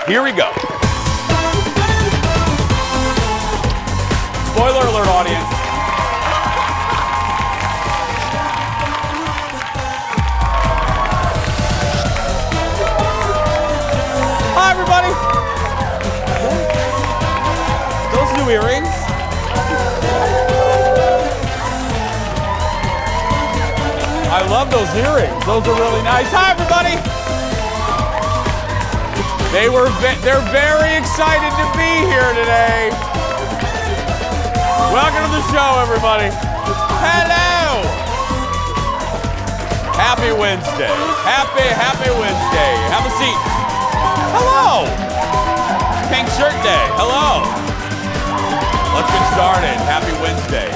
Here we go. Spoiler alert, audience. Hi, everybody. Those new earrings. I love those earrings. Those are really nice. Hi, everybody. They're very excited to be here today. Welcome to the show, everybody. Hello. Happy Wednesday. Happy Wednesday. Have a seat. Hello. Pink shirt day. Hello. Let's get started. Happy Wednesday.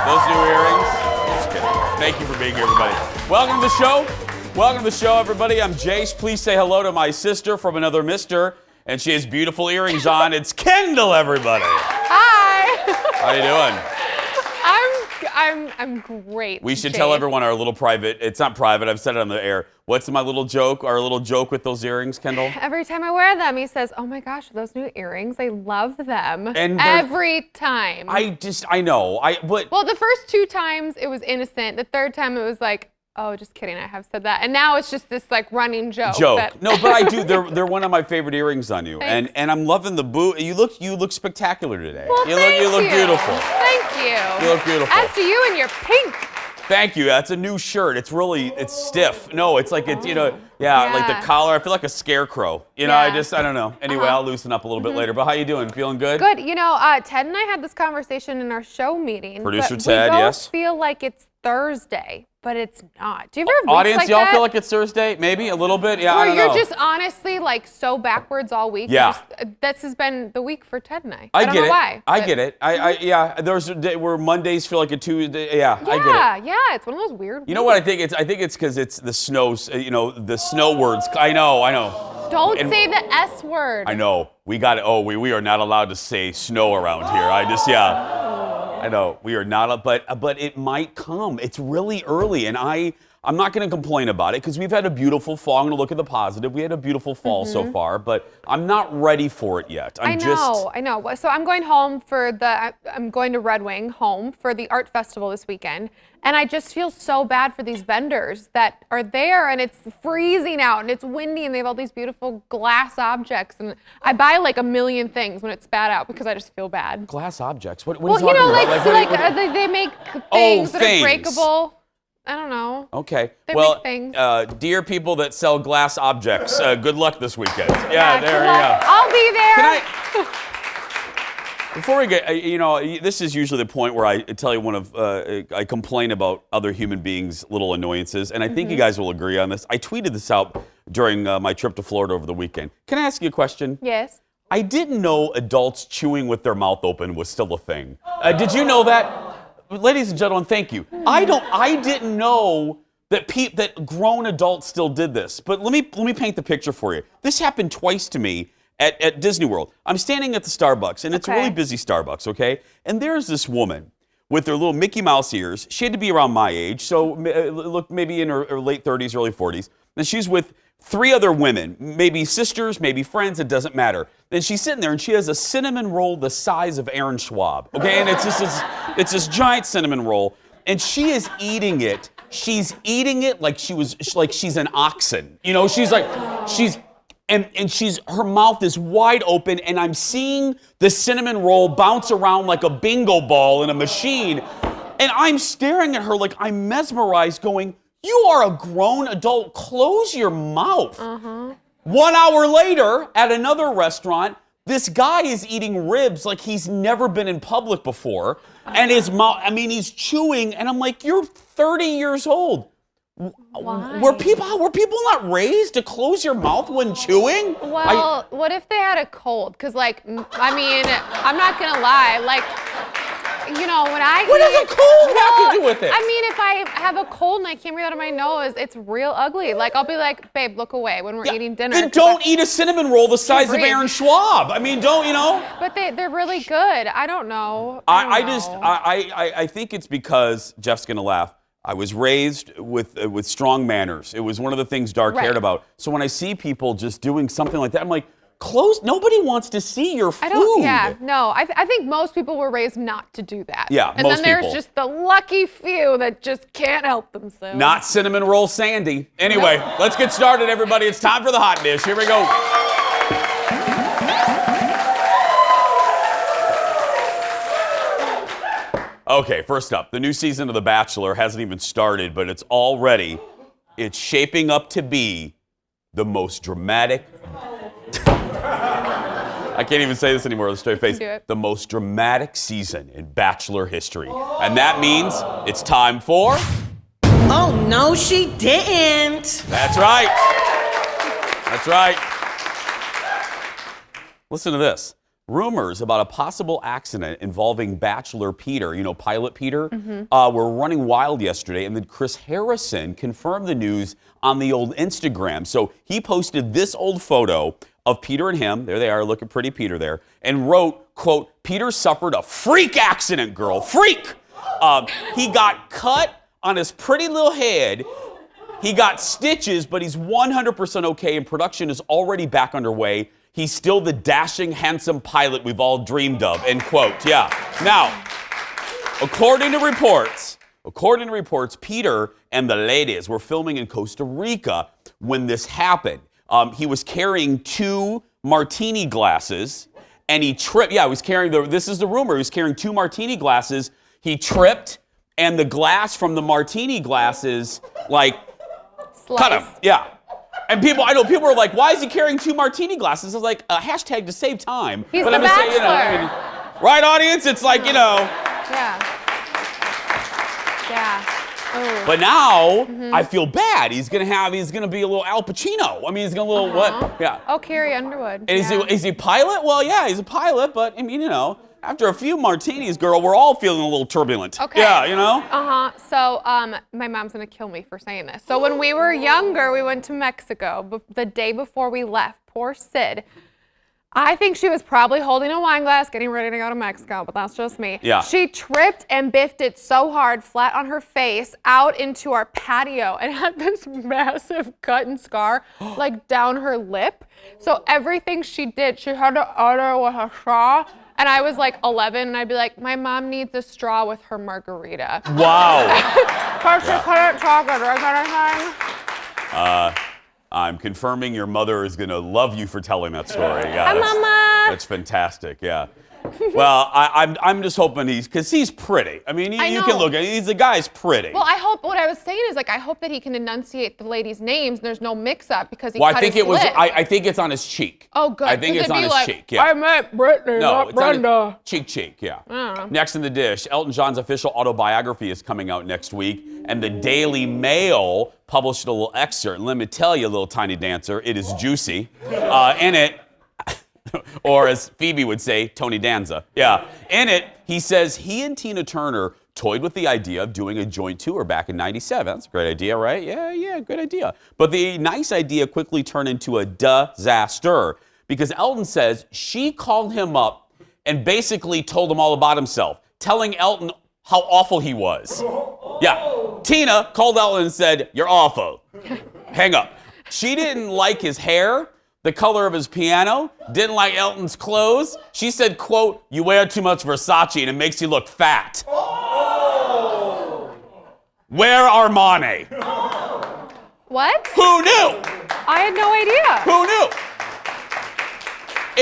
Those new earrings. Just kidding. Thank you for being here, everybody. Welcome to the show. Welcome to the show, everybody. I'm Jace. Please say hello to my sister from another mister. And she has beautiful earrings on. It's Kendall, everybody. Hi. How you doing? I'm great. We should tell everyone our little private. It's not private. I've said it on the air. What's my little joke? Our little joke with those earrings, Kendall? Every time I wear them, he says, "Oh my gosh, those new earrings! I love them." And every time. I know. Well, the first 2 times it was innocent. The third time it was like, oh, just kidding. I have said that. And now it's just this like running joke. No, but I do. They're one of my favorite earrings on you. Thanks. And I'm loving the boot. You look spectacular today. Well, you look beautiful. Thank you. You look beautiful. As do you and your pink. Thank you. That's a new shirt. It's stiff. No, it's like it's like the collar. I feel like a scarecrow. I don't know. Anyway, I'll loosen up a little bit later. But how you doing? Feeling good? Good. Ted and I had this conversation in our show meeting. Producer but Ted, we both yes. feel like it's Thursday, but it's not. Do you ever have Audience, weeks like y'all that? feel like it's Thursday? Maybe a little bit. Yeah, Or I don't know. you're just honestly like so backwards all week. Yeah. This has been the week for Ted and I. I don't get know it. why. I get it. There's a day where Mondays feel like a Tuesday. Yeah, I get it. Yeah, it's one of those weird. You know what I think? I think it's because it's the snows. The snow words. I know. Don't say the S word. I know. We got it. Oh, we are not allowed to say snow around here. I know. We are not. But it might come. It's really early, and I'm not going to complain about it because we've had a beautiful fall. I'm going to look at the positive. We had a beautiful fall so far, but I'm not ready for it yet. I know. So I'm going home I'm going to Red Wing home for the art festival this weekend. And I just feel so bad for these vendors that are there and it's freezing out and it's windy and they have all these beautiful glass objects. And I buy like a million things when it's bad out because I just feel bad. Glass objects? What are you talking about? They make things that are breakable. I don't know. Okay. They make things. Dear people that sell glass objects, good luck this weekend. Yeah, there you go. I'll be there. Before we get, this is usually the point where I tell you I complain about other human beings' little annoyances, and I think you guys will agree on this. I tweeted this out during my trip to Florida over the weekend. Can I ask you a question? Yes. I didn't know adults chewing with their mouth open was still a thing. Did you know that? Ladies and gentlemen, thank you. I didn't know that grown adults still did this. But let me paint the picture for you. This happened twice to me at Disney World. I'm standing at the Starbucks, and it's a really busy Starbucks, okay? And there's this woman with her little Mickey Mouse ears. She had to be around my age, so look, maybe in her late 30s, early 40s. And she's with 3 other women, maybe sisters, maybe friends, it doesn't matter. And she's sitting there and she has a cinnamon roll the size of Aaron Schwab, okay? And it's this giant cinnamon roll, and she is eating it. She's eating it like she's an oxen. Her mouth is wide open, and I'm seeing the cinnamon roll bounce around like a bingo ball in a machine. And I'm staring at her like I'm mesmerized going, you are a grown adult. Close your mouth. 1 hour later, at another restaurant, this guy is eating ribs like he's never been in public before. And his mouth, he's chewing, and I'm like, you're 30 years old. Why? Were people not raised to close your mouth when chewing? Well, what if they had a cold? Because, I'm not going to lie. When I What does a cold have to do with it? If I have a cold and I can't breathe out of my nose, it's real ugly. I'll be like, babe, look away when we're eating dinner. Then don't eat a cinnamon roll the size of Aaron Schwab. Don't. But they're really good. I don't know. I think it's because, Jeff's going to laugh, I was raised with strong manners. It was one of the things Dar cared about. So when I see people just doing something like that, I'm like, close. Nobody wants to see your food. I think most people were raised not to do that. Yeah, and most then there's people. just the lucky few that just can't help themselves. Not cinnamon roll Sandy. Anyway, let's get started, everybody. It's time for the hot dish. Here we go. Okay, first up, the new season of The Bachelor hasn't even started, but it's shaping up to be the most dramatic. I can't even say this anymore with a straight face. The most dramatic season in Bachelor history. And that means it's time for... Oh, no, she didn't. That's right. That's right. Listen to this. Rumors about a possible accident involving Bachelor Peter, Pilot Peter, were running wild yesterday, and then Chris Harrison confirmed the news on the old Instagram. So he posted this old photo of Peter and him, there they are, looking pretty Peter there, and wrote, quote, "Peter suffered a freak accident, girl, freak!" He got cut on his pretty little head. He got stitches, but he's 100% okay, and production is already back underway. He's still the dashing, handsome pilot we've all dreamed of, end quote. Yeah. Now, according to reports, Peter and the ladies were filming in Costa Rica when this happened. He was carrying 2 martini glasses, and he tripped. Yeah, he was carrying this is the rumor, he was carrying 2 martini glasses. He tripped, and the glass from the martini glasses, cut him. Yeah. And I know people are like, why is he carrying 2 martini glasses? It's like a hashtag to save time. He's the Bachelor. Right, audience? It's like, Yeah. Ooh. But now I feel bad. He's gonna be a little Al Pacino. I mean, he's gonna a little what? Yeah. Oh, Carrie Underwood. And is he a pilot? Well, yeah, he's a pilot, but I mean, after a few martinis, girl, we're all feeling a little turbulent. Okay. Yeah, So, my mom's gonna kill me for saying this. So when we were younger, we went to Mexico. The day before we left, poor Sid. I think she was probably holding a wine glass, getting ready to go to Mexico, but that's just me. Yeah. She tripped and biffed it so hard, flat on her face, out into our patio, and had this massive cut and scar, down her lip. So everything she did, she had to utter with a straw. And I was 11, and I'd be like, my mom needs a straw with her margarita. Wow. Because she couldn't talk or drink anything. I'm confirming your mother is gonna love you for telling that story. Yeah, Hi, Mama. That's fantastic. Yeah. Well, I'm just hoping because he's pretty. I mean, you can look at the guy's pretty. Well, what I was saying is I hope that he can enunciate the ladies' names and there's no mix-up because he Well, cut I think his it was. lip. I think it's on his cheek. Oh, good. I think it's on his cheek. Yeah. I met Brittany, not Brenda. Cheek. Yeah. Next in the dish, Elton John's official autobiography is coming out next week, and the Daily Mail published a little excerpt. And let me tell you, little tiny dancer, it is juicy. In it. Or as Phoebe would say, Tony Danza. Yeah. In it, he says he and Tina Turner toyed with the idea of doing a joint tour back in '97. That's a great idea, right? Yeah, good idea. But the nice idea quickly turned into a disaster because Elton says she called him up and basically told him all about himself, telling Elton how awful he was. Yeah. Tina called Elton and said, "You're awful. Hang up." She didn't like his hair, the color of his piano, didn't like Elton's clothes. She said, quote, "You wear too much Versace and it makes you look fat." Oh. Wear Armani. What? Who knew? I had no idea. Who knew?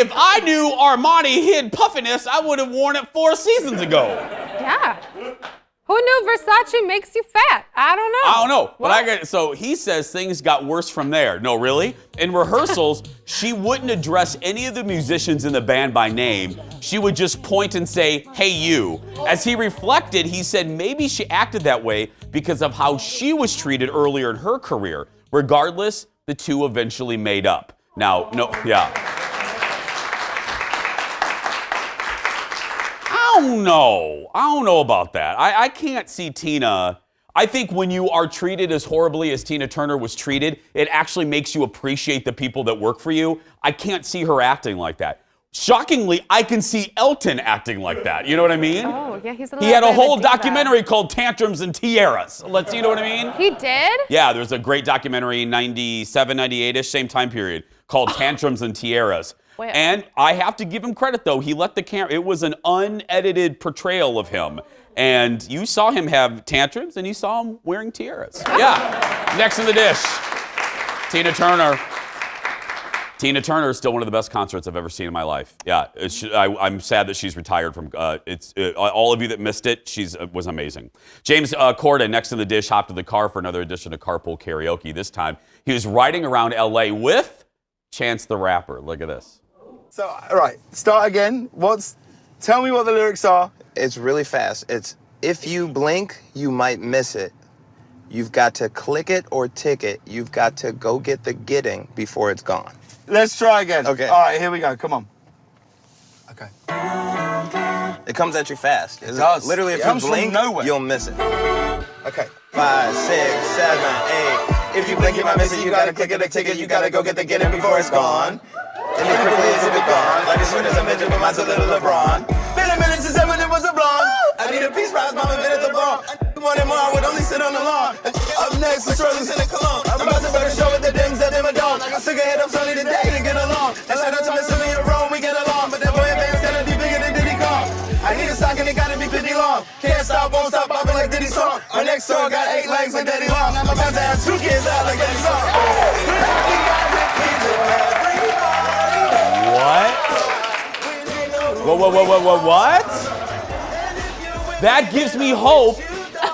If I knew Armani hid puffiness, I would have worn it 4 seasons ago. Yeah. Who knew Versace makes you fat? I don't know. But so he says things got worse from there. No, really? In rehearsals, she wouldn't address any of the musicians in the band by name. She would just point and say, "Hey, you." As he reflected, he said maybe she acted that way because of how she was treated earlier in her career. Regardless, the two eventually made up. Now, I don't know about that. I can't see Tina. I think when you are treated as horribly as Tina Turner was treated, it actually makes you appreciate the people that work for you. I can't see her acting like that. Shockingly, I can see Elton acting like that. You know what I mean? Oh, yeah, he's a little He had a bit of whole diva. documentary called Tantrums and Tiaras. You know what I mean? He did? Yeah, there's a great documentary, 97, 98-ish, same time period, called Tantrums and Tiaras. Well. And I have to give him credit, though. He let the camera, it was an unedited portrayal of him. And you saw him have tantrums, and you saw him wearing tiaras. Yeah. Next in the dish, Tina Turner. Tina Turner is still one of the best concerts I've ever seen in my life. Yeah, I'm sad that she's retired from. All of you that missed it, was amazing. James Corden, next in the dish, hopped to the car for another edition of Carpool Karaoke. This time, he was riding around LA with Chance the Rapper. Look at this. So, all right, start again. Tell me what the lyrics are. It's really fast. It's, if you blink, you might miss it. You've got to click it or tick it. You've got to go get the getting before it's gone. Let's try again. Okay. All right, here we go. Come on. Okay. It comes at you fast. It does. Literally, if It you comes from blink, nowhere. you'll miss it. Okay. 5, 6, 7, 8. If you blink, you might miss it. You gotta click it or tick it. You gotta go get the getting before it's gone. And as quickly as it be gone. Like as soon as I mentioned, but mine's a little LeBron. Been a minute since Eminem was a blonde. I need a peace prize, mama, been at the bar. I wanted more, I would only sit on the lawn. Up next, the Shirley's in the cologne. I'm about to better show with the dims that them a dawn. I got sick of hit up Sunny today to get along. That's how time to me a wrong, we get along. But that boy band's gotta be bigger than Diddy Kong. I need a sock and it gotta be 50 long. Can't stop, won't stop, bopping like Diddy song. Our next song got 8 legs like Daddy Long. I'm about to have 2 kids out like Daddy Song. What? Whoa, what? That gives me hope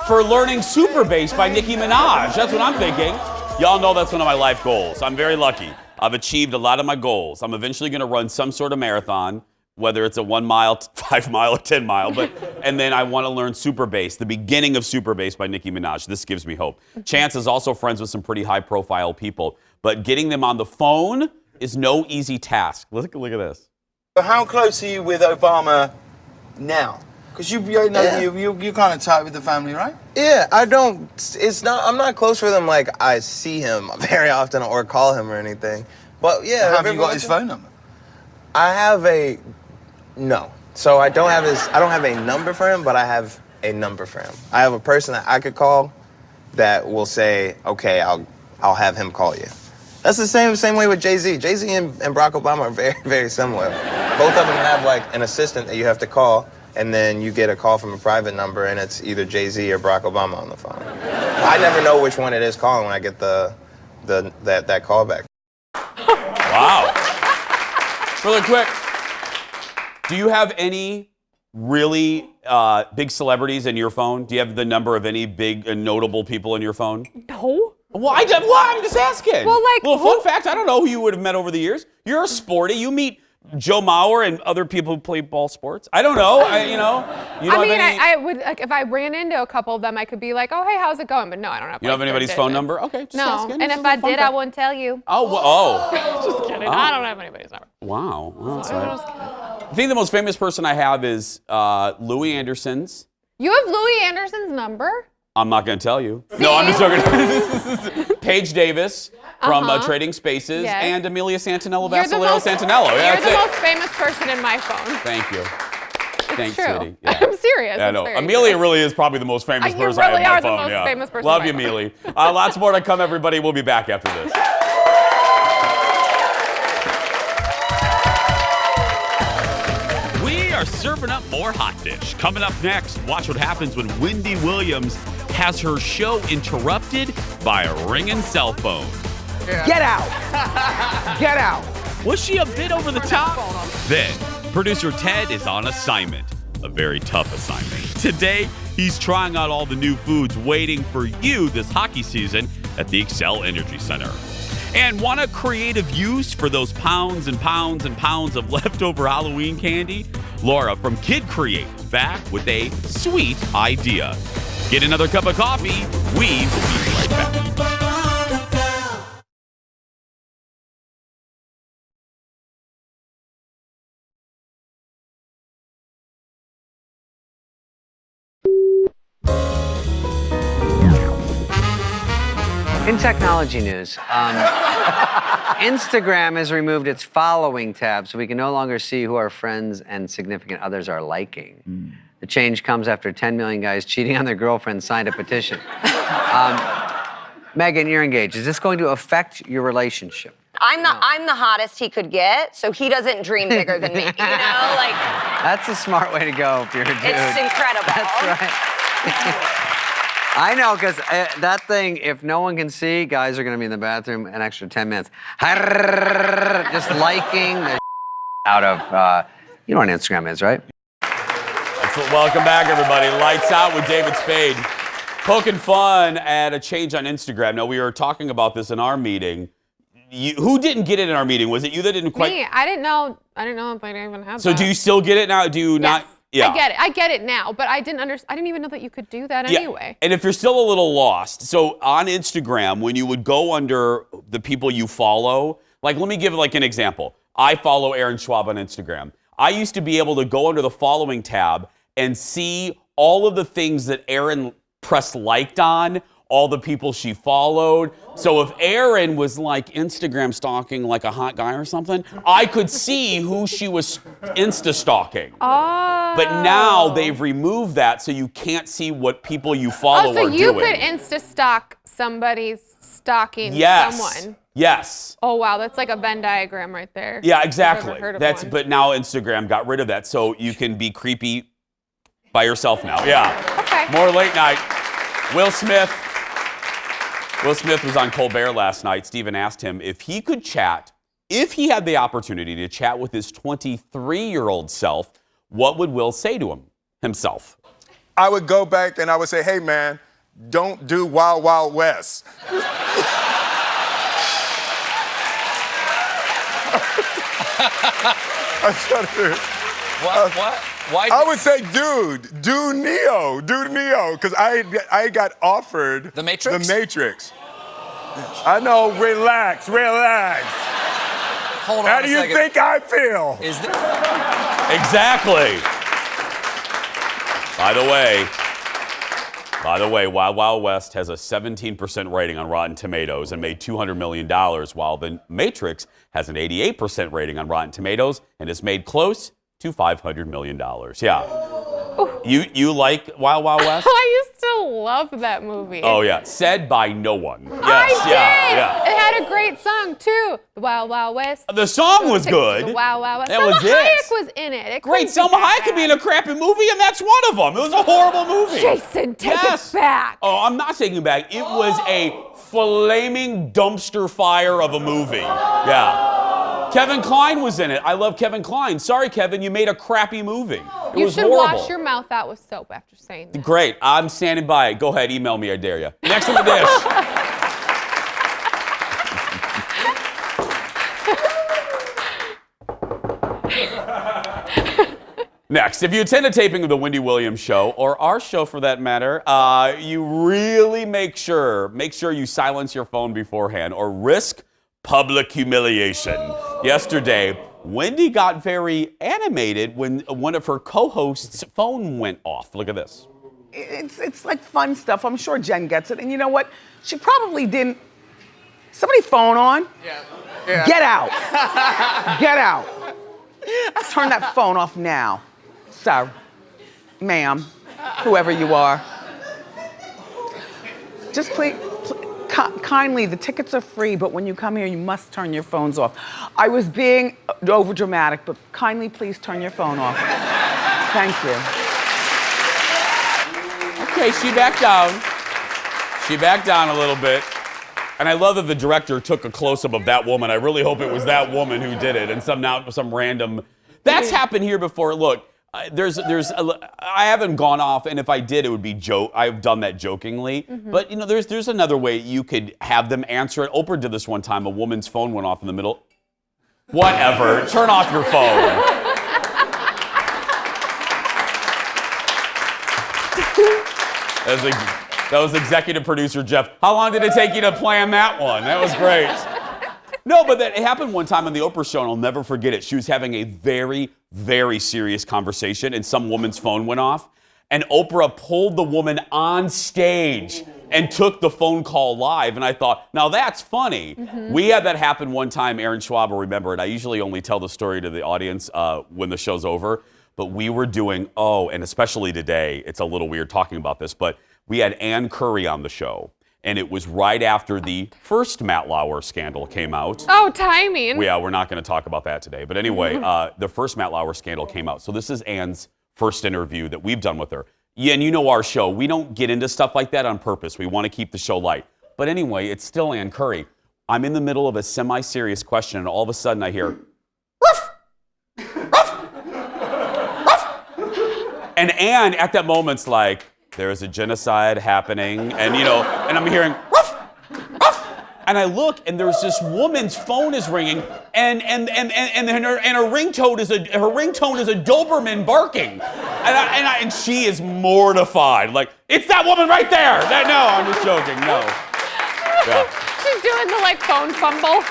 for learning super bass by Nicki Minaj. That's what I'm thinking. Y'all know that's one of my life goals. I'm very lucky. I've achieved a lot of my goals. I'm eventually going to run some sort of marathon, whether it's a 1 mile, 5 mile, or 10 mile. And then I want to learn super bass, the beginning of super bass by Nicki Minaj. This gives me hope. Chance is also friends with some pretty high-profile people, but getting them on the phone is no easy task. Look at this. How close are you with Obama now? Because you know you're kind of tight with the family, right? Yeah, I'm not close with him like I see him very often or call him or anything. But yeah. Have you got his phone number? I have no. So I don't have a number for him, but I have a number for him. I have a person that I could call that will say, okay, I'll have him call you. That's the same way with Jay-Z. Jay-Z and Barack Obama are very, very similar. Both of them have like an assistant that you have to call, and then you get a call from a private number, and it's either Jay-Z or Barack Obama on the phone. I never know which one it is calling when I get that call back. Wow. Really quick, do you have any really big celebrities in your phone? Do you have the number of any big and notable people in your phone? No. Well, I'm just asking. Well, like, little fun fact, I don't know who you would have met over the years. You're a sporty. You meet Joe Mauer and other people who play ball sports. I don't know. I would, like, if I ran into a couple of them, I could be like, oh, hey, how's it going? But no, I don't have. You don't have anybody's phone number? Okay, just no. asking. And if I did, I wouldn't tell you. Oh. Just kidding. I don't have anybody's number. Wow. Well, that's right. I think the most famous person I have is Louis Anderson's. You have Louis Anderson's number? I'm not going to tell you. See? No, I'm just joking. Paige Davis from Trading Spaces and Amelia Santinello, Basilero Santinello. You're the most famous person in my phone. Thank you. Thanks, true. Sweetie. Yeah. I'm serious. Yeah, no. Amelia really is probably the most famous person I have on my phone. You really are the most famous person. Love you, Amelia. Lots more to come, everybody. We'll be back after this. We are serving up more hot dish. Coming up next, watch what happens when Wendy Williams has her show interrupted by a ringing cell phone. Yeah. Get out! Get out! Was she a bit over the top? Then, producer Ted is on assignment. A very tough assignment. Today, he's trying out all the new foods waiting for you this hockey season at the Xcel Energy Center. And want a creative use for those pounds and pounds and pounds of leftover Halloween candy? Laura from Kid Create is back with a sweet idea. Get another cup of coffee. We will be right back. In technology news, Instagram has removed its following tab, so we can no longer see who our friends and significant others are liking. The change comes after 10 million guys cheating on their girlfriends signed a petition. Megan, you're engaged. Is this going to affect your relationship? I'm the hottest he could get, so he doesn't dream bigger than me. You know, like That's a smart way to go if you're a dude. it's incredible. That's right. I know, because that thing, if no one can see, guys are going to be in the bathroom an extra 10 minutes. Just liking the out of, you know what Instagram is, right? Welcome back, everybody. Lights Out with David Spade. Poking fun at a change on Instagram. Now, we were talking about this in our meeting. Who didn't get it in our meeting? Was it you that didn't quite? Me. I didn't know if I even have So that. do you still get it now? Do you not? Yeah. I get it now, but I didn't even know that you could do that anyway. And if you're still a little lost, so on Instagram, when you would go under the people you follow, like let me give like an example. I follow Aaron Schwab on Instagram. I used to be able to go under the following tab and see all of the things that Aaron pressed liked on, all the people she followed. So if Aaron was like Instagram stalking like a hot guy or something, I could see who she was Insta stalking. Oh. But now they've removed that, so you can't see what people you follow are doing. So you could Insta stalk somebody's stalking someone. Yes. Oh wow, that's like a Venn diagram right there. Yeah, exactly. I've ever heard of one. But now Instagram got rid of that, so you can be creepy by yourself now. Yeah. Okay. More late night. Will Smith was on Colbert last night. Stephen asked him if he could chat, if he had the opportunity to chat with his 23-year-old self, what would Will say to himself? I would go back and I would say, hey man, don't do Wild Wild West. What? Why? I would say, dude, do Neo, because I got offered The Matrix? The Matrix. I know, relax. Hold on How a do you second. think I feel? Is this... Exactly. By the way, Wild Wild West has a 17% rating on Rotten Tomatoes and made $200 million, while The Matrix has an 88% rating on Rotten Tomatoes and has made close to $500 million. Yeah. You like Wild Wild West? I used to love that movie. Oh, yeah. Said by no one. Yes, I did. yeah. It had a great song too. The Wild Wild West. The song was good. The Wild Wild West. That Selma was it. Hayek was in it. It Great. couldn't Selma be that Hayek could be in bad. a crappy movie, and that's one of them. It was a horrible movie. Jason, take Yes. it back. Oh, I'm not taking it back. It was a flaming dumpster fire of a movie. Yeah. Kevin Kline was in it. I love Kevin Kline. Sorry, Kevin, you made a crappy movie. It You was should horrible. wash your mouth out with soap after saying that. Great. I'm standing by. Go ahead, email me, I dare you. Next on the dish. Next, if you attend a taping of the Wendy Williams show, or our show for that matter, you really make sure you silence your phone beforehand or risk public humiliation. Yesterday, Wendy got very animated when one of her co-hosts' phone went off. Look at this. It's like fun stuff. I'm sure Jen gets it. And you know what? She probably didn't. Somebody phone on? Yeah. Get out. Get out. Turn that phone off now. Sir, ma'am, whoever you are. Just please, kindly, the tickets are free, but when you come here, you must turn your phones off. I was being overdramatic, but kindly please turn your phone off. Thank you. Okay, she backed down. She backed down a little bit. And I love that the director took a close-up of that woman. I really hope it was that woman who did it and some random... That's happened here before. Look, I haven't gone off, and if I did, it would be I've done that jokingly. Mm-hmm. But, you know, there's another way you could have them answer it. Oprah did this one time. A woman's phone went off in the middle. Whatever. Turn off your phone. That was executive producer Jeff. How long did it take you to plan that one? That was great. No, but it happened one time on the Oprah show, and I'll never forget it. She was having a very, very serious conversation, and some woman's phone went off, and Oprah pulled the woman on stage and took the phone call live, and I thought, now that's funny. Mm-hmm. We had that happen one time. Aaron Schwab will remember it. I usually only tell the story to the audience when the show's over, but we were doing, and especially today, it's a little weird talking about this, but we had Ann Curry on the show. And it was right after the first Matt Lauer scandal came out. Oh, timing. Yeah, we're not going to talk about that today. But anyway, the first Matt Lauer scandal came out. So this is Anne's first interview that we've done with her. Yeah, and you know our show. We don't get into stuff like that on purpose. We want to keep the show light. But anyway, it's still Ann Curry. I'm in the middle of a semi-serious question, and all of a sudden I hear, ruff, ruff, ruff. And Ann, at that moment's like, there is a genocide happening, and and I'm hearing, ruff, ruff. And I look, and there's this woman's phone is ringing, and her ringtone is a Doberman barking, and she is mortified, like, it's that woman right there. No, I'm just joking. No. Yeah. She's doing the phone fumble.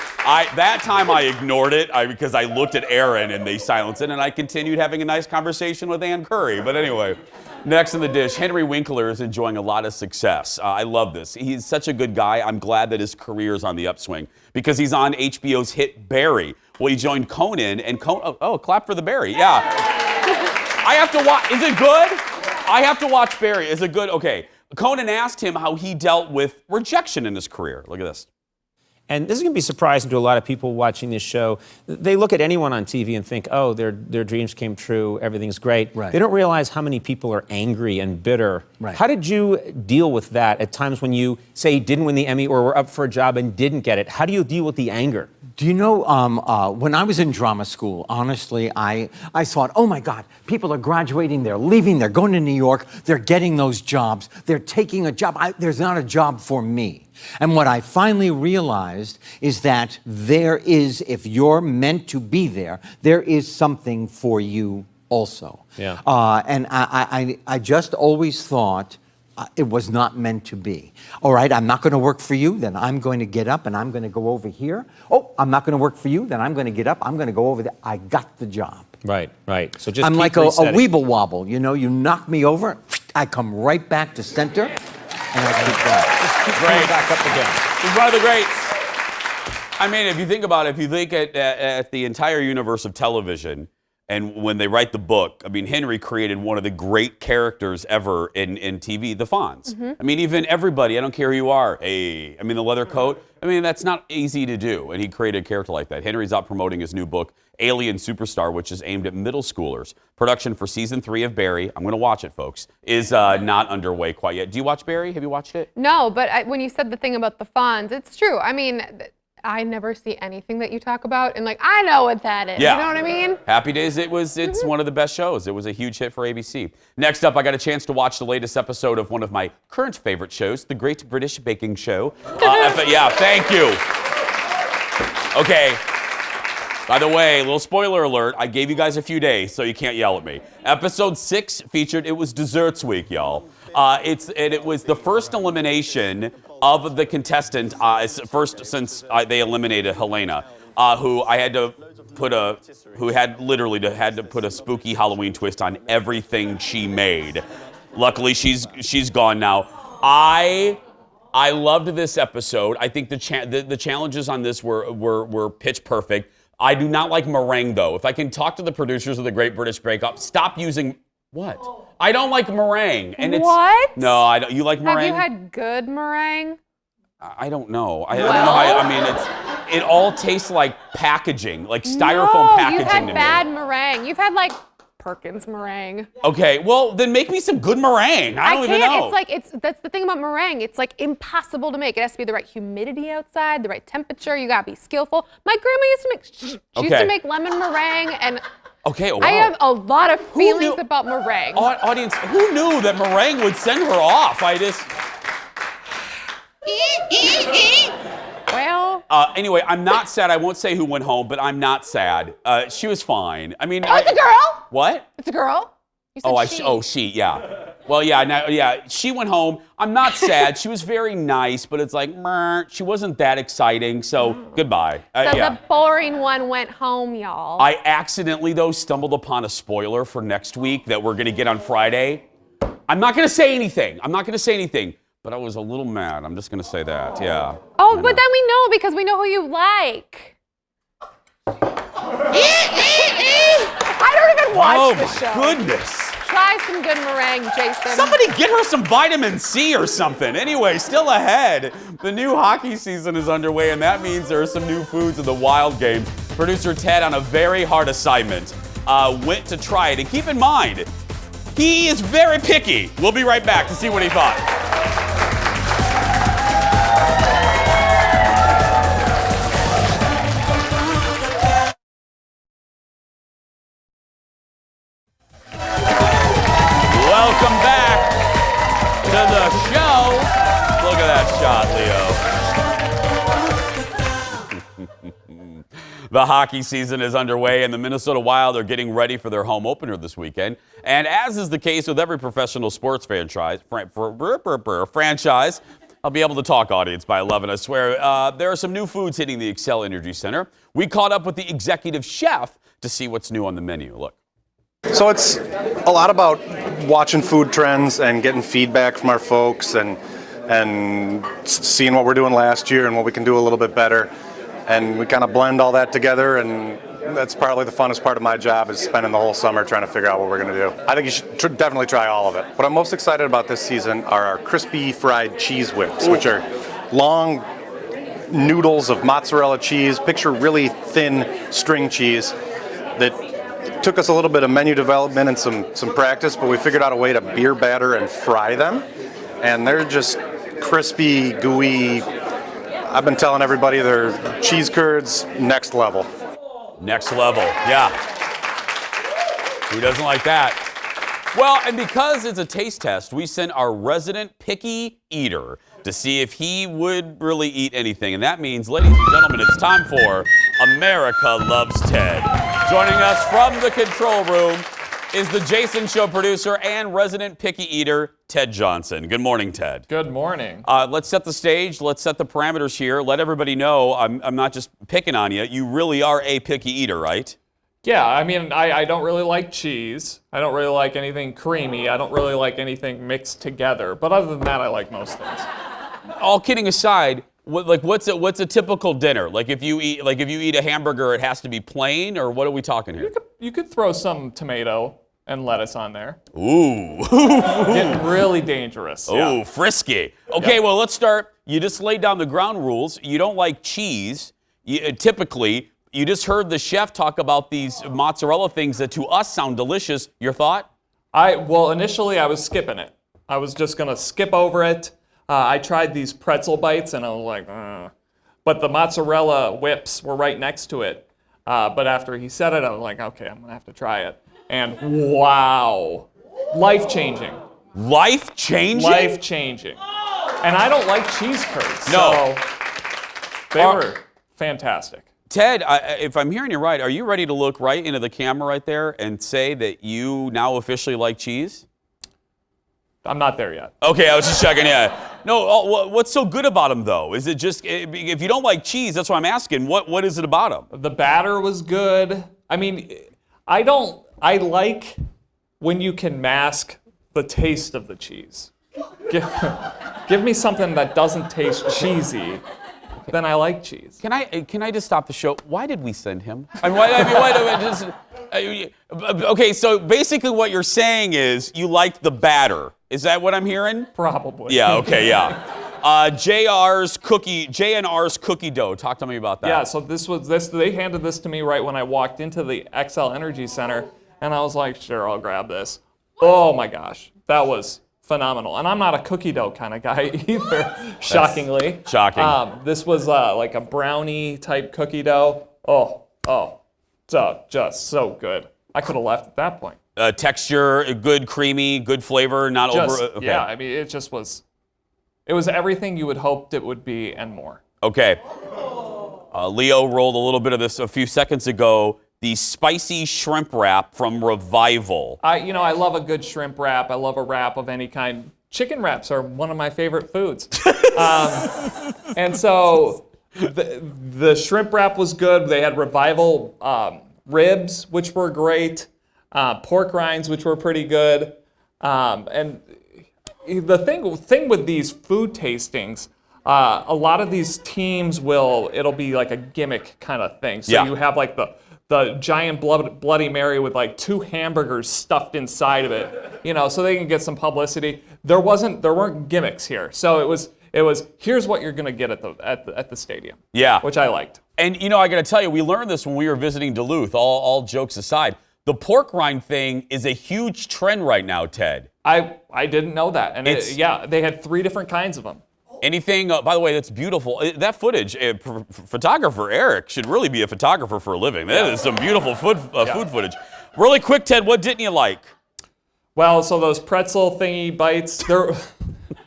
That time I ignored it because I looked at Aaron and they silenced it, and I continued having a nice conversation with Ann Curry. But anyway, next in the dish, Henry Winkler is enjoying a lot of success. I love this. He's such a good guy. I'm glad that his career is on the upswing because he's on HBO's hit Barry. Well, he joined Conan, and clap for the Barry. Yeah. I have to watch. Is it good? I have to watch Barry. Is it good? Okay. Conan asked him how he dealt with rejection in his career. Look at this. And this is going to be surprising to a lot of people watching this show. They look at anyone on TV and think, oh, their dreams came true, everything's great. Right. They don't realize how many people are angry and bitter. Right. How did you deal with that at times when you, say, didn't win the Emmy or were up for a job and didn't get it? How do you deal with the anger? Do you know, when I was in drama school, honestly, I thought, oh my God, people are graduating, they're leaving, they're going to New York, they're getting those jobs, they're taking a job. There's not a job for me. And what I finally realized is that there is, if you're meant to be there, there is something for you also. Yeah. And I just always thought, it was not meant to be. All right, I'm not going to work for you, then I'm going to get up and I'm going to go over here. Oh, I'm not going to work for you, then I'm going to get up, I'm going to go over there. I got the job. Right, right. So just I'm keep like a resetting. weeble wobble, you knock me over, I come right back to center, and I keep going. Just keep coming back up again. He's one of the greats. I mean, if you think about it, if you think at the entire universe of television, and when they write the book, I mean, Henry created one of the great characters ever in TV, the Fonz. Mm-hmm. I mean, even everybody, I don't care who you are, hey, I mean, the leather coat, I mean, that's not easy to do, and he created a character like that. Henry's out promoting his new book, Alien Superstar, which is aimed at middle schoolers. Production for season 3 of Barry, I'm going to watch it, folks, is not underway quite yet. Do you watch Barry? Have you watched it? No, but when you said the thing about the Fonz, it's true. I mean, I never see anything that you talk about, and I know what that is. Yeah. You know what I mean? Happy Days, it's one of the best shows. It was a huge hit for ABC. Next up, I got a chance to watch the latest episode of one of my current favorite shows, The Great British Baking Show. Yeah, thank you. Okay. By the way, little spoiler alert, I gave you guys a few days, so you can't yell at me. Episode 6 featured, it was Desserts Week, y'all. It was the first elimination of the contestant, first since they eliminated Helena, who had to put a spooky Halloween twist on everything she made. Luckily, she's gone now. I loved this episode. I think the challenges on this were pitch perfect. I do not like meringue, though. If I can talk to the producers of The Great British Breakup, stop using what? I don't like meringue. And What? No, I don't. You like meringue? Have you had good meringue? I don't know. I don't know how. I mean, it all tastes like packaging, like styrofoam packaging you've had to me. bad meringue. You've had Perkins meringue. Okay, well then make me some good meringue. I don't even know. That's the thing about meringue. It's impossible to make. It has to be the right humidity outside, the right temperature. You gotta be skillful. My grandma used to make lemon meringue, and okay, wow. I have a lot of feelings about meringue. Audience, who knew that meringue would send her off? Well. Anyway, I'm not sad. I won't say who went home, but I'm not sad. She was fine. I mean, it's a girl. What? It's a girl. You said she. She. Yeah. Well, yeah. She went home. I'm not sad. She was very nice, but it's she wasn't that exciting. So goodbye. The boring one went home, y'all. I accidentally though stumbled upon a spoiler for next week that we're gonna get on Friday. I'm not gonna say anything. But I was a little mad. I'm just going to say that, yeah. Oh, but then we know because we know who you like. I don't even watch the show. Oh, my goodness. Try some good meringue, Jason. Somebody get her some vitamin C or something. Anyway, still ahead. The new hockey season is underway, and that means there are some new foods in the Wild games. Producer Ted, on a very hard assignment, went to try it. And keep in mind, he is very picky. We'll be right back to see what he thought. Welcome back to the show. Look at that shot, Leo. The hockey season is underway, and the Minnesota Wild are getting ready for their home opener this weekend. And as is the case with every professional sports franchise, I'll be able to talk, audience, by 11, I swear. There are some new foods hitting the Xcel Energy Center. We caught up with the executive chef to see what's new on the menu. Look. So it's a lot about watching food trends and getting feedback from our folks and seeing what we're doing last year and what we can do a little bit better. And we kind of blend all that together, and that's probably the funnest part of my job, is spending the whole summer trying to figure out what we're going to do. I think you should definitely try all of it. What I'm most excited about this season are our crispy fried cheese whips, which are long noodles of mozzarella cheese. Picture really thin string cheese that took us a little bit of menu development and some practice, but we figured out a way to beer batter and fry them. And they're just crispy, gooey. I've been telling everybody they're cheese curds, next level. Next level, yeah. Who doesn't like that? Well, and because it's a taste test, we sent our resident picky eater to see if he would really eat anything. And that means, ladies and gentlemen, it's time for America Loves Ted. Joining us from the control room is the Jason Show producer and resident picky eater, Ted Johnson. Good morning, Ted. Good morning. Let's set the stage. Let's set the parameters here. Let everybody know I'm not just picking on you. You really are a picky eater, right? Yeah, I mean, I don't really like cheese. I don't really like anything creamy. I don't really like anything mixed together. But other than that, I like most things. All kidding aside, what's a typical dinner? Like if you eat a hamburger, it has to be plain, or what are we talking here? You could throw some tomato and lettuce on there. Ooh. Getting really dangerous. Ooh, yeah. Frisky. Okay, well, let's start. You just laid down the ground rules. You don't like cheese. Typically, you just heard the chef talk about these mozzarella things that to us sound delicious. Your thought? Well, initially I was skipping it. I was just going to skip over it. I tried these pretzel bites, and I was like, but the mozzarella whips were right next to it. But after he said it, I was like, okay, I'm going to have to try it. And wow, life-changing. Life-changing? Life-changing. And I don't like cheese curds, no. So they were fantastic. Ted, if I'm hearing you right, are you ready to look right into the camera right there and say that you now officially like cheese? I'm not there yet. Okay, I was just checking, yeah. No, what's so good about them, though? Is it just, if you don't like cheese, that's what I'm asking, what is it about them? The batter was good. I mean, I like when you can mask the taste of the cheese. Give me something that doesn't taste cheesy, then I like cheese. Can I just stop the show? Why did we send him? Okay, so basically what you're saying is you liked the batter. Is that what I'm hearing? Probably. Yeah, okay, yeah. JNR's cookie dough. Talk to me about that. Yeah, so they handed this to me right when I walked into the Xcel Energy Center, and I was like, sure, I'll grab this. Oh my gosh, that was phenomenal. And I'm not a cookie dough kind of guy either, shockingly. That's shocking. This was like a brownie type cookie dough. So just so good. I could have left at that point. Texture, good, creamy, good flavor, not over. Okay. Yeah, I mean, it was everything you would hoped it would be and more. Okay. Leo rolled a little bit of this a few seconds ago. The spicy shrimp wrap from Revival. I love a good shrimp wrap. I love a wrap of any kind. Chicken wraps are one of my favorite foods. And so the shrimp wrap was good. They had Revival ribs, which were great. Pork rinds, which were pretty good. And the thing with these food tastings, a lot of these teams it'll be like a gimmick kind of thing. So you have like the giant Bloody Mary with like 2 hamburgers stuffed inside of it, so they can get some publicity. There weren't gimmicks here. So it was here's what you're gonna get at the stadium. Yeah. Which I liked. And I gotta tell you, we learned this when we were visiting Duluth, all jokes aside. The pork rind thing is a huge trend right now, Ted. I didn't know that. And they had 3 different kinds of them. Anything, by the way, that's beautiful. That footage, photographer Eric should really be a photographer for a living. That is some beautiful food footage. Really quick, Ted, what didn't you like? Well, so those pretzel thingy bites,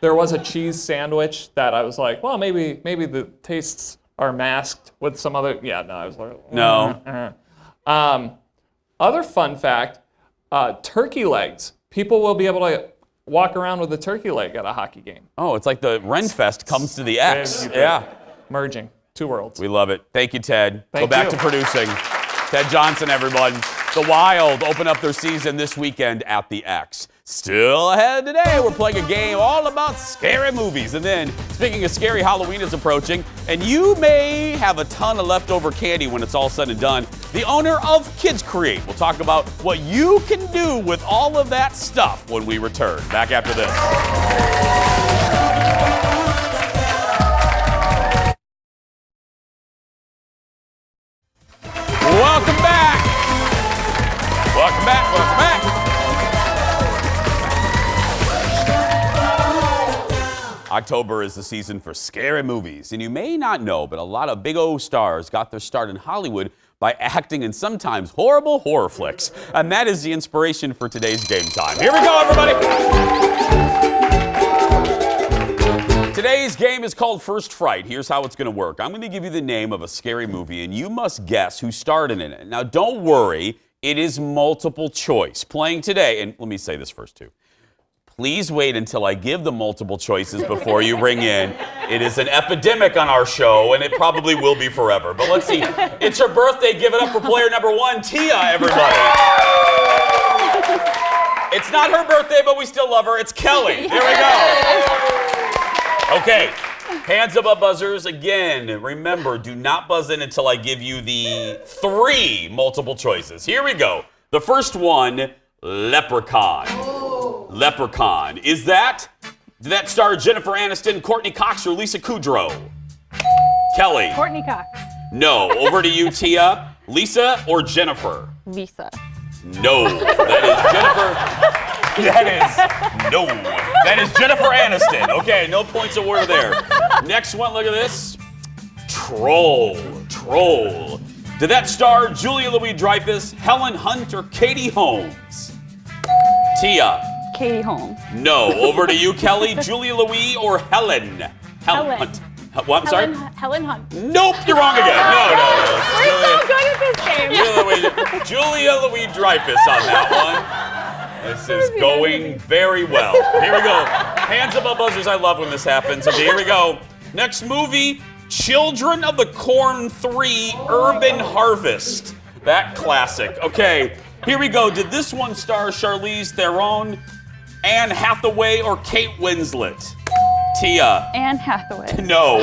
there was a cheese sandwich that I was like, well, maybe the tastes are masked with some other, I was like, no. Other fun fact, turkey legs. People will be able to walk around with a turkey leg at a hockey game. Oh, it's like the Renfest comes to the X. Yeah. Merging 2 worlds. We love it. Thank you, Ted. Go Thank back you. to producing. Ted Johnson, everyone. The Wild open up their season this weekend at the X. Still ahead today, we're playing a game all about scary movies. And then, speaking of scary, Halloween is approaching, and you may have a ton of leftover candy when it's all said and done. The owner of Kids Create will talk about what you can do with all of that stuff when we return. Back after this. Welcome back. Welcome back. Welcome back. October is the season for scary movies, and you may not know, but a lot of big O stars got their start in Hollywood by acting in sometimes horrible horror flicks. And that is the inspiration for today's game time. Here we go, everybody. Today's game is called First Fright. Here's how it's going to work. I'm going to give you the name of a scary movie, and you must guess who starred in it. Now, don't worry. It is multiple choice. Playing today, and let me say this first, too. Please wait until I give the multiple choices before you ring in. It is an epidemic on our show, and it probably will be forever. But let's see. It's her birthday. Give it up for player number 1, Tia, everybody. It's not her birthday, but we still love her. It's Kelly. Here we go. Okay. Hands up buzzers. Again, remember, do not buzz in until I give you the 3 multiple choices. Here we go. The first one, Leprechaun. Leprechaun. Did that star Jennifer Aniston, Courtney Cox, or Lisa Kudrow? Kelly. Courtney Cox. No. Over to you, Tia. Lisa or Jennifer? Lisa. No. That is Jennifer Aniston. Okay, no points awarded there. Next one, look at this. Troll. Did that star Julia Louis-Dreyfus, Helen Hunt, or Katie Holmes? Tia. Katie Holmes. No. Over to you, Kelly. Julia Louis or Helen? Helen Hunt. What? I'm sorry? Helen Hunt. Nope, you're wrong again. No. We're so good at this game. Julia Louis-Dreyfus on that one. This is going very well. Here we go. Hands up buzzers. I love when this happens. Okay, here we go. Next movie, Children of the Corn 3 Urban Harvest. That classic. Okay, here we go. Did this one star Charlize Theron, Anne Hathaway, or Kate Winslet? Tia. Anne Hathaway. No.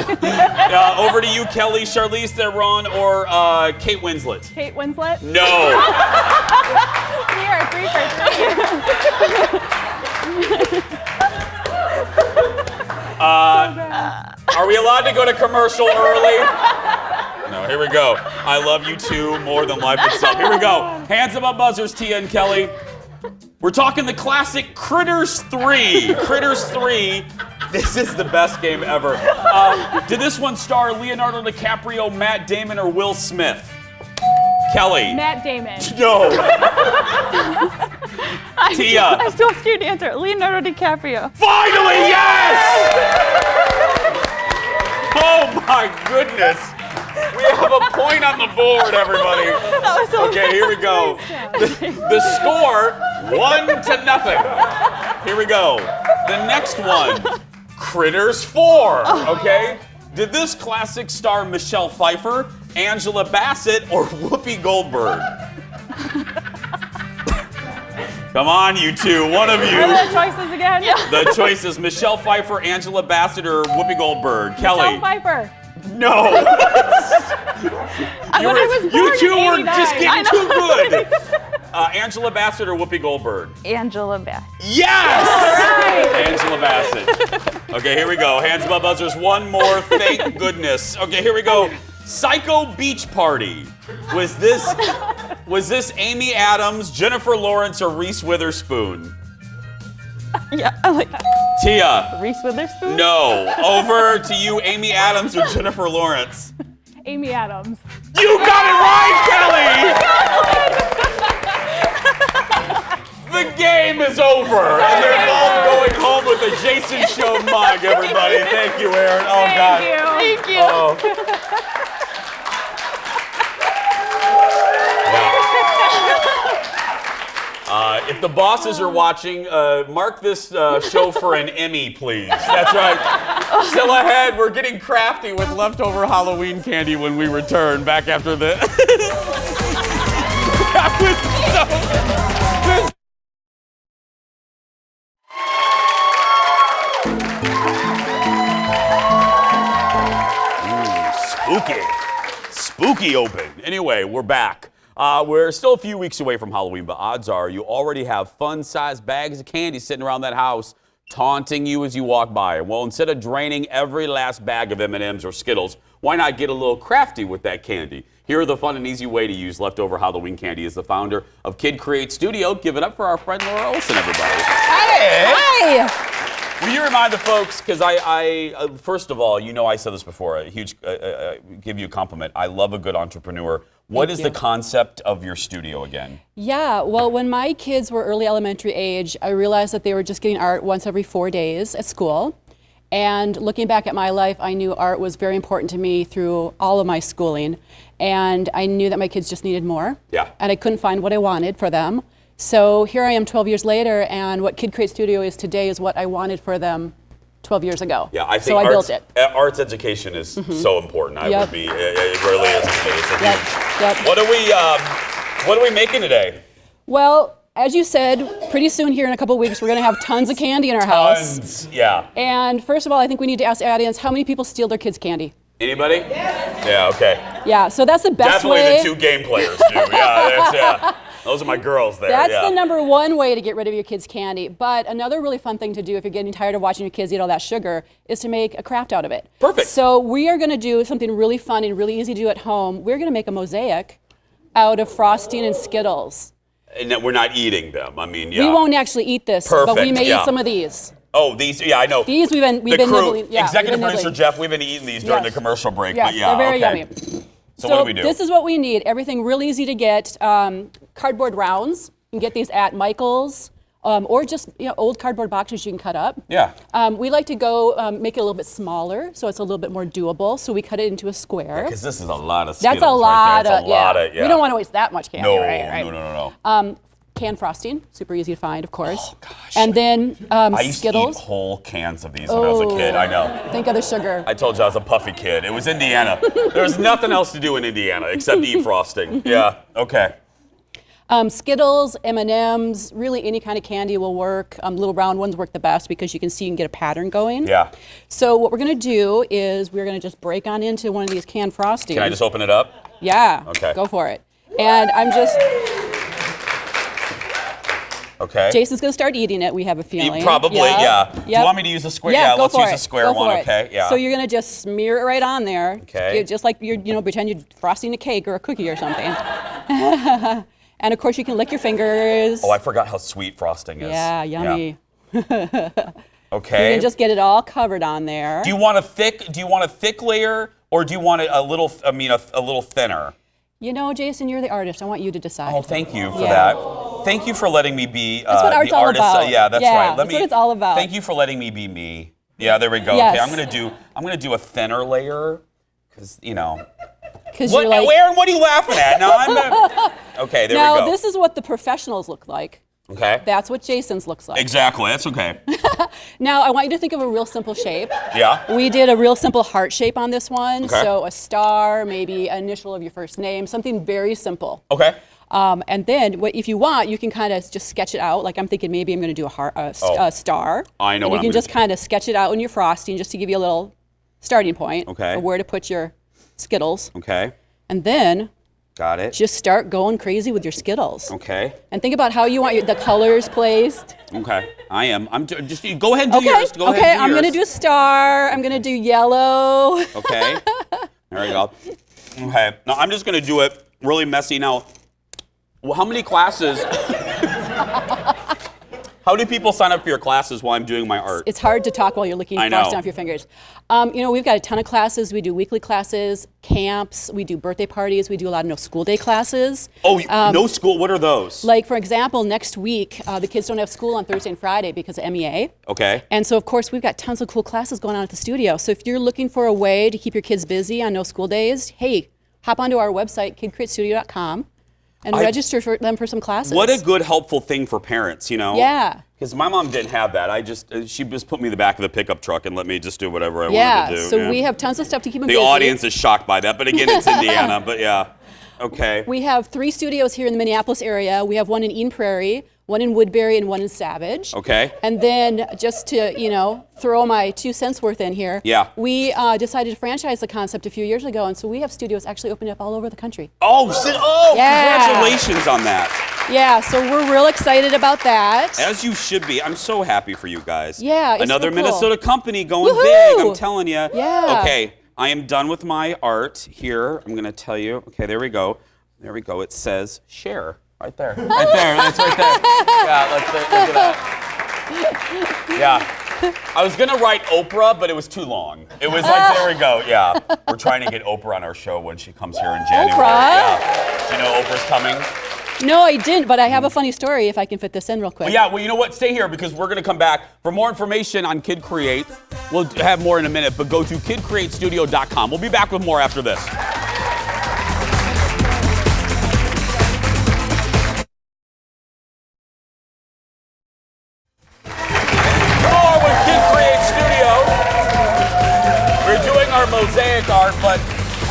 Over to you, Kelly. Charlize Theron or Kate Winslet? Kate Winslet. No. We are 3 for 3. Are we allowed to go to commercial early? No, here we go. I love you too more than life itself. Here we go. Hands up buzzers, Tia and Kelly. We're talking the classic Critters 3. Critters 3. This is the best game ever. Did this one star Leonardo DiCaprio, Matt Damon, or Will Smith? Kelly. Matt Damon. No. Tia. I'm still scared to answer. Leonardo DiCaprio. Finally, yes! Oh my goodness. We have a point on the board, everybody. Okay, here we go. The score, 1-0. Here we go. The next one, Critters 4, okay? Did this classic star Michelle Pfeiffer, Angela Bassett, or Whoopi Goldberg? Come on, you two, one of you. What are the choices again? The choices, Michelle Pfeiffer, Angela Bassett, or Whoopi Goldberg. Kelly. Michelle Pfeiffer. No. You two were just getting too good. Angela Bassett or Whoopi Goldberg? Angela Bassett. Yes! All right. Angela Bassett. Okay, here we go. Hands above buzzers. One more. Thank goodness. Okay, here we go. Psycho Beach Party. Was this Amy Adams, Jennifer Lawrence, or Reese Witherspoon? Yeah, I like Tia. Reese Witherspoon? No. Over to you, Amy Adams or Jennifer Lawrence? Amy Adams. You got it right, Kelly! The game is over, and they're both going home with a Jason Show mug, everybody. Thank you, Aaron. Oh, God. Thank you. Oh. If the bosses are watching, mark this show for an Emmy, please. That's right. Still ahead, we're getting crafty with leftover Halloween candy when we return. Back after this. That was so... Spooky open. Anyway, we're back. We're still a few weeks away from Halloween, but odds are you already have fun-sized bags of candy sitting around that house taunting you as you walk by. Well, instead of draining every last bag of M&Ms or Skittles, why not get a little crafty with that candy? Here are the fun and easy way to use leftover Halloween candy is the founder of Kid Create Studio. Give it up for our friend Laura Olson, everybody. Hey! Hi! Will you remind the folks, because I first of all, you know I said this before, a huge, give you a compliment. I love a good entrepreneur. What is the concept of your studio again? Yeah, well, when my kids were early elementary age, I realized that they were just getting art once every 4 days at school. And looking back at my life, I knew art was very important to me through all of my schooling. And I knew that my kids just needed more. Yeah. And I couldn't find what I wanted for them. So here I am 12 years later, and what Kid Create Studio is today is what I wanted for them 12 years ago. Yeah, I think so I built it. Arts education is so important. It really is to me. It's a huge. Yep. What are we making today? Well, as you said, pretty soon here in a couple of weeks, we're going to have tons of candy in our house. Tons, yeah. And first of all, I think we need to ask the audience, how many people steal their kids' candy? Anybody? Yeah, okay. Yeah, so that's the best Definitely way. the two game players do. Yeah. Those are my girls there. That's the number one way to get rid of your kids' candy. But another really fun thing to do if you're getting tired of watching your kids eat all that sugar is to make a craft out of it. Perfect. So we are going to do something really fun and really easy to do at home. We're going to make a mosaic out of frosting and Skittles. And that we're not eating them. I mean, We won't actually eat this, but we made some of these. Oh, these, yeah, I know. These we've been nibbling. Yeah, Executive producer Jeff, we've been eating these during the commercial break. Yes, but yeah, they're very okay. yummy. So what do we do? This is what we need. Everything really easy to get. Cardboard rounds. You can get these at Michael's, or just old cardboard boxes you can cut up. Yeah. We like to go make it a little bit smaller, so it's a little bit more doable. So we cut it into a square. Because this is a lot of Skittles. That's a lot right there. of, We don't want to waste that much candy, right? No. Canned frosting, super easy to find, of course. Oh, gosh. And then I used Skittles. to eat whole cans of these when I was a kid. I know. Think of the sugar. I told you I was a puffy kid. It was Indiana. There was nothing else to do in Indiana except eat frosting. Yeah. Okay. Skittles, M&Ms, really any kind of candy will work. Little round ones work the best because you can see and get a pattern going. Yeah. So what we're going to do is we're going to just break on into one of these canned frostings. Can I just open it up? Yeah. Okay. Go for it. And I'm just... Okay. Jason's going to start eating it, we have a feeling. Probably, yeah. Yep. Do you want me to use a square? Yeah, let's use a square one, okay? Yeah. So you're going to just smear it right on there. Okay. Just like you're, pretend you're frosting a cake or a cookie or something. And of course you can lick your fingers. Oh, I forgot how sweet frosting is. Yeah, yummy. Yeah. Okay. You can just get it all covered on there. Do you want a thick layer or do you want it a little thinner? Jason, you're the artist. I want you to decide. Oh, thank you for that. Thank you for letting me be that's what art's the artist. All about. Yeah, that's right. That's what it's all about. Thank you for letting me be me. Yeah, there we go. Yes. Okay, I'm gonna do a thinner layer, because You're like, Aaron, what are you laughing at? No, okay, there we go. Now this is what the professionals look like. Okay. That's what Jason's looks like. Exactly. That's okay. Now I want you to think of a real simple shape. Yeah. We did a real simple heart shape on this one. Okay. So a star, maybe an initial of your first name, something very simple. Okay. And then, if you want, you can kind of just sketch it out. Like I'm thinking, maybe I'm going to do a star. I know. And you can just kind of sketch it out in your frosting, just to give you a little starting point. Okay. Of where to put your Skittles. Okay. And then Got it. just start going crazy with your Skittles. Okay. And think about how you want the colors placed. Okay. I am. Just go ahead and do yours. Go Okay, ahead and do I'm yours. gonna do a star. I'm gonna do yellow. Okay. There you go. Okay. Now I'm just gonna do it really messy. Now, well, how many classes? How do people sign up for your classes while I'm doing my art? It's hard to talk while you're licking I frosting know. off your fingers. We've got a ton of classes. We do weekly classes, camps. We do birthday parties. We do a lot of no school day classes. Oh, no school. What are those? Like, for example, next week, the kids don't have school on Thursday and Friday because of MEA. Okay. And so, of course, we've got tons of cool classes going on at the studio. So if you're looking for a way to keep your kids busy on no school days, hey, hop onto our website, kidcreatestudio.com, and register for them for some classes. What a good, helpful thing for parents, you know? Yeah. Because my mom didn't have that. She just put me in the back of the pickup truck and let me just do whatever I wanted to do. So we have tons of stuff to keep them busy. The audience is shocked by that, but again, it's Indiana, but yeah. Okay. We have 3 studios here in the Minneapolis area. We have one in Eden Prairie, one in Woodbury, and one in Savage. Okay. And then just to, throw my 2 cents worth in here, Yeah. we decided to franchise the concept a few years ago, and so we have studios actually opening up all over the country. Yeah. Congratulations on that. Yeah, so we're real excited about that. As you should be. I'm so happy for you guys. Yeah, it's Another real cool. Minnesota company going Woohoo! big, I'm telling you. Yeah. Okay, I am done with my art here. I'm going to tell you. Okay, there we go. There we go. It says share right there. Right there. It's right there. Yeah, look at that. Yeah. I was going to write Oprah, but it was too long. It was like, there we go. Yeah. We're trying to get Oprah on our show when she comes here in January. Oprah? Yeah. Do you know Oprah's coming? No, I didn't, but I have a funny story if I can fit this in real quick. Well, you know what? Stay here because we're going to come back. For more information on Kid Create, we'll have more in a minute, but go to kidcreatestudio.com. We'll be back with more after this. More with Kid Create Studio. We're doing our mosaic art, but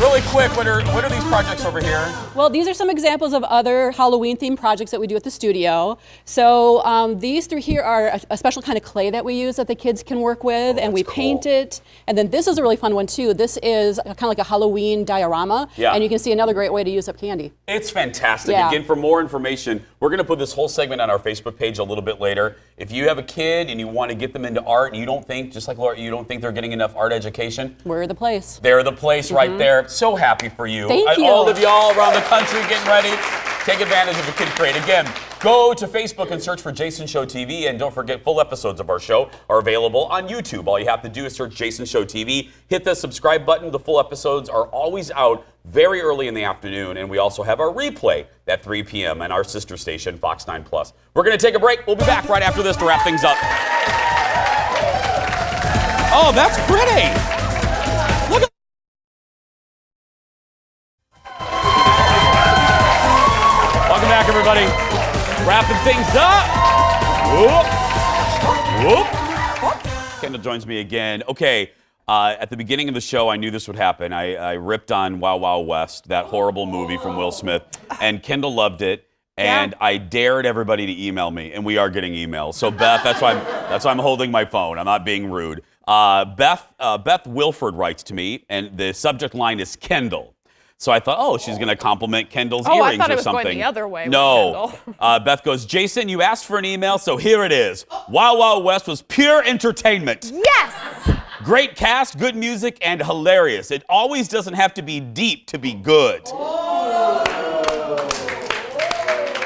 really quick, what are these projects over here? Well, these are some examples of other Halloween-themed projects that we do at the studio. So these 3 here are a special kind of clay that we use that the kids can work with, and we paint it. And then this is a really fun one, too. This is kind of like a Halloween diorama, and you can see another great way to use up candy. It's fantastic. Yeah. Again, for more information, we're going to put this whole segment on our Facebook page a little bit later. If you have a kid and you want to get them into art and you don't think, just like Laura, you don't think they're getting enough art education, we're the place. They're the place right there. So happy for you. Thank you. All of y'all around the country getting ready. Take advantage of the Kid Create. Again, go to Facebook and search for Jason Show TV. And don't forget, full episodes of our show are available on YouTube. All you have to do is search Jason Show TV. Hit the subscribe button. The full episodes are always out very early in the afternoon. And we also have our replay at 3 p.m. on our sister station, Fox 9 Plus. We're going to take a break. We'll be back right after this to wrap things up. Oh, that's pretty. Look at Welcome back, everybody. Wrapping things up. Whoop. Whoop. Kendall joins me again. Okay, at the beginning of the show, I knew this would happen. I ripped on Wild Wild West, that horrible movie from Will Smith, and Kendall loved it. And I dared everybody to email me, and we are getting emails. So Beth, that's why I'm holding my phone. I'm not being rude. Beth Wilford writes to me, and the subject line is Kendall. So I thought, she's going to compliment Kendall's earrings or something. I thought it was going the other way. No. Beth goes, Jason, you asked for an email, so here it is. Wild Wild West was pure entertainment. Yes! Great cast, good music, and hilarious. It always doesn't have to be deep to be good.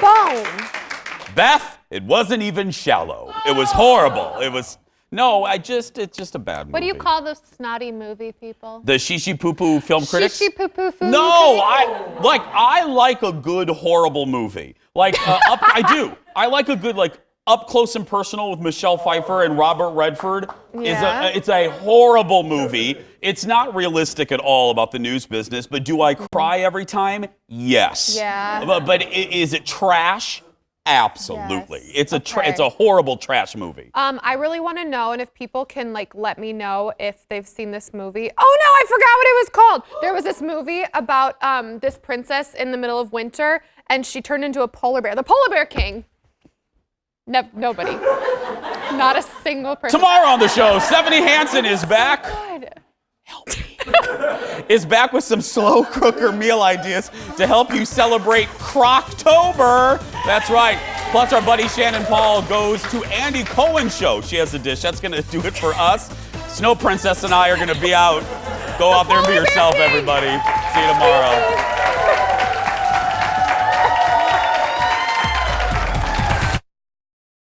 Boom. Beth, it wasn't even shallow. It was horrible. It's just a bad movie. What do you call those snotty movie people? The shishi poo poo film critics? Shishi poo poo food. No, I like a good horrible movie. I do. I like a good Up Close and Personal with Michelle Pfeiffer and Robert Redford. Yeah. It's a horrible movie. It's not realistic at all about the news business, but do I cry every time? Yes. Yeah. But is it trash? Absolutely. Yes. It's a horrible trash movie. I really want to know, and if people can let me know if they've seen this movie. Oh no, I forgot what it was called. There was this movie about this princess in the middle of winter, and she turned into a polar bear. The Polar Bear King. Nobody. Not a single person. Tomorrow on the show, Stephanie Hansen is back. Good. is back with some slow cooker meal ideas to help you celebrate Croctober. That's right. Plus, our buddy Shannon Paul goes to Andy Cohen's show. She has a dish. That's going to do it for us. Snow Princess and I are going to be out. Go out there and be yourself, everybody. See you tomorrow.